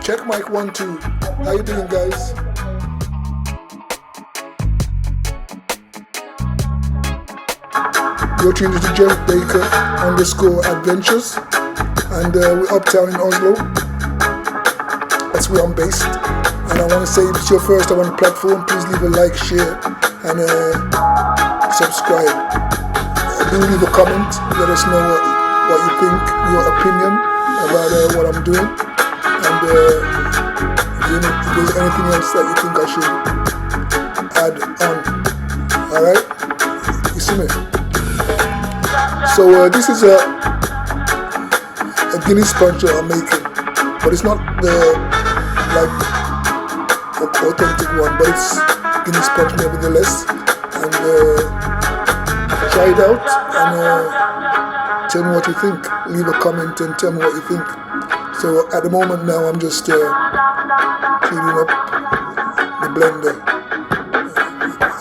Check mic 1 2. How you doing, guys? You're tuned to Jeff Baker _adventures, and we're uptown in Oslo. That's where I'm based. And I want to say, if it's your first time on the platform, please leave a like, share, and subscribe. Do leave a comment. Let us know what you think, your opinion about what I'm doing, and if there's anything else that you think I should add on. Alright? You see me? So this is a Guinness Punch I'm making, but it's not the authentic one, but it's Guinness Punch nevertheless. And try it out and tell me what you think. Leave a comment and tell me what you think. So at the moment now, I'm just cleaning up the blender,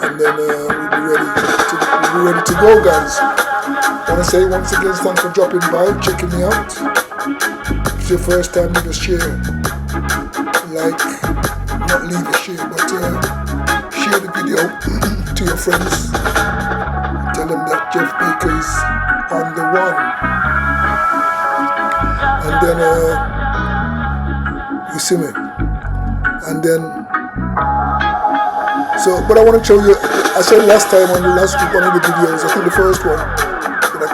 and then we'll be ready to go, guys. I want to say once again, thanks for dropping by, checking me out. If it's your first time, you just share, like, not leave a share, but share the video to your friends. Tell them that Jeff Baker is on the one. And then, you see me. And then, so, but I want to show you, I said last time on the last one of the videos, I think the first one,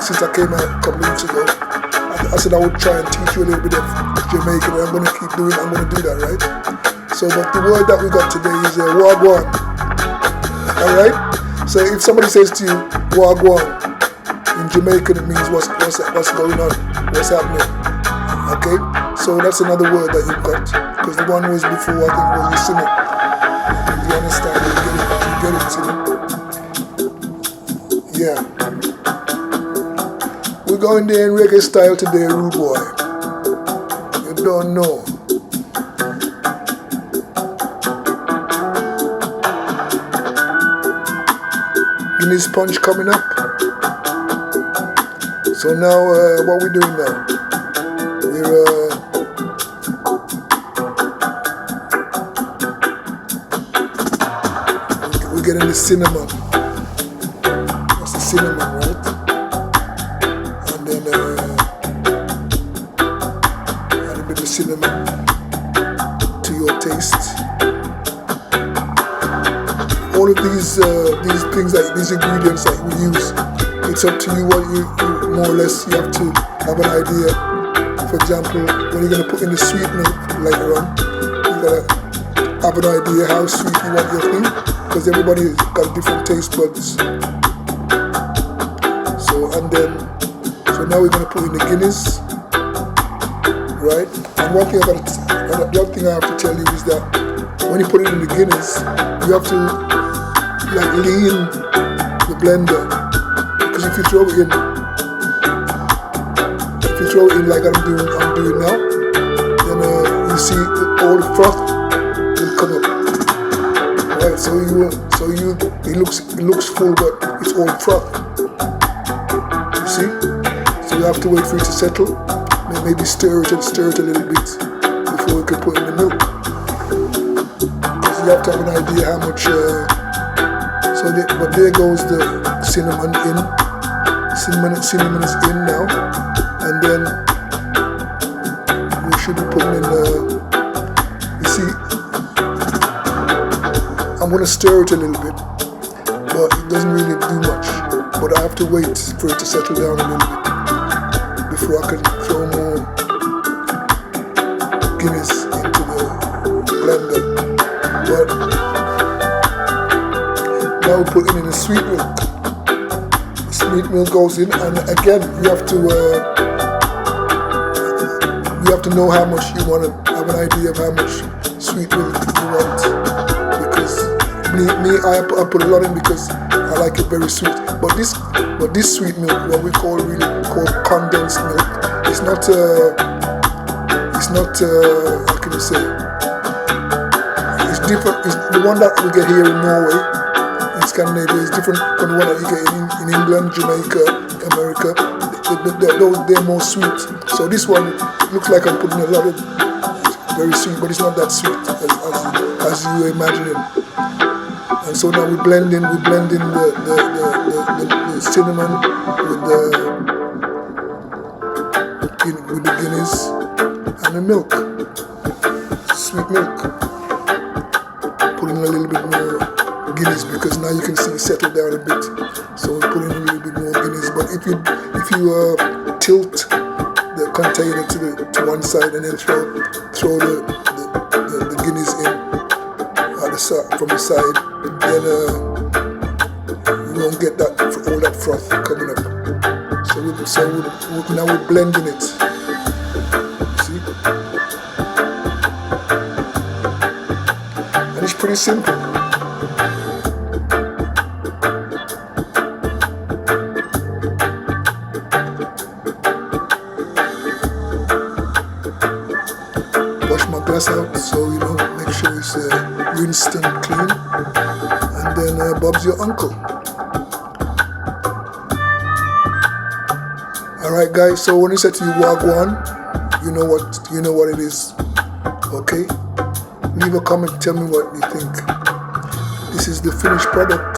since I came out a couple of weeks ago, I said I would try and teach you a little bit of Jamaican, and I'm going to keep doing it, I'm going to do that, right? So, but the word that we got today is wagwan. Alright? So if somebody says to you, wagwan, in Jamaican it means what's going on, what's happening. Okay? So that's another word that you've got, because the one was before, I think, was listening. You understand? You get it? Yeah. We're going there in reggae style today, rude boy. You don't know. Guinness Punch coming up. So now, what we doing now? We're getting the cinnamon. That's the cinnamon, right? And then add a bit of cinnamon to your taste. All of these things, these ingredients that we use, it's up to you what you more or less, you have to have an idea. For example, when you're going to put in the sweet milk later on, you got to have an idea how sweet you want your thing, because everybody's got different taste buds. So now we're going to put in the Guinness, right? And the other thing I have to tell you is that when you put it in the Guinness, you have to lean the blender, because if you throw it in like I'm doing now, then you see all the froth will come up. Right? So it looks full, but it's all froth. You see? So you have to wait for it to settle. Maybe stir it a little bit before you can put in the milk. Because you have to have an idea how much. But there goes the cinnamon in. Cinnamon is in now, and then we should be putting in. You see, I'm gonna stir it a little bit, but it doesn't really do much. But I have to wait for it to settle down a little bit before I can throw more Guinness into the blender. But now we're putting in the sweet milk. The sweet milk goes in, and again you have to know how much you want to have an idea of how much sweet milk you want. Because I put a lot in because I like it very sweet. But this sweet milk, what we call condensed milk, it's not how can you say? It's different. It's the one that we get here in Norway. Scandinavia is different from the one that you get in England, Jamaica, America. They're more sweet. So this one looks like I'm putting a lot of very sweet, but it's not that sweet as you were imagining. And so now we blend in the cinnamon with the Guinness and the milk, sweet milk. Put in a little bit more Guinness because now you can see it settle down a bit. So we put in a little bit more Guinness. But if you tilt the container to one side and then throw the Guinness in from the side, then you won't get all that froth coming up. So now we're blending it. See? And it's pretty simple. Wash my glass out, so make sure it's rinsed and clean. And then Bob's your uncle. Alright guys, so when I say to you Wagwan, you know what it is. Okay? Leave a comment, tell me what you think. This is the finished product.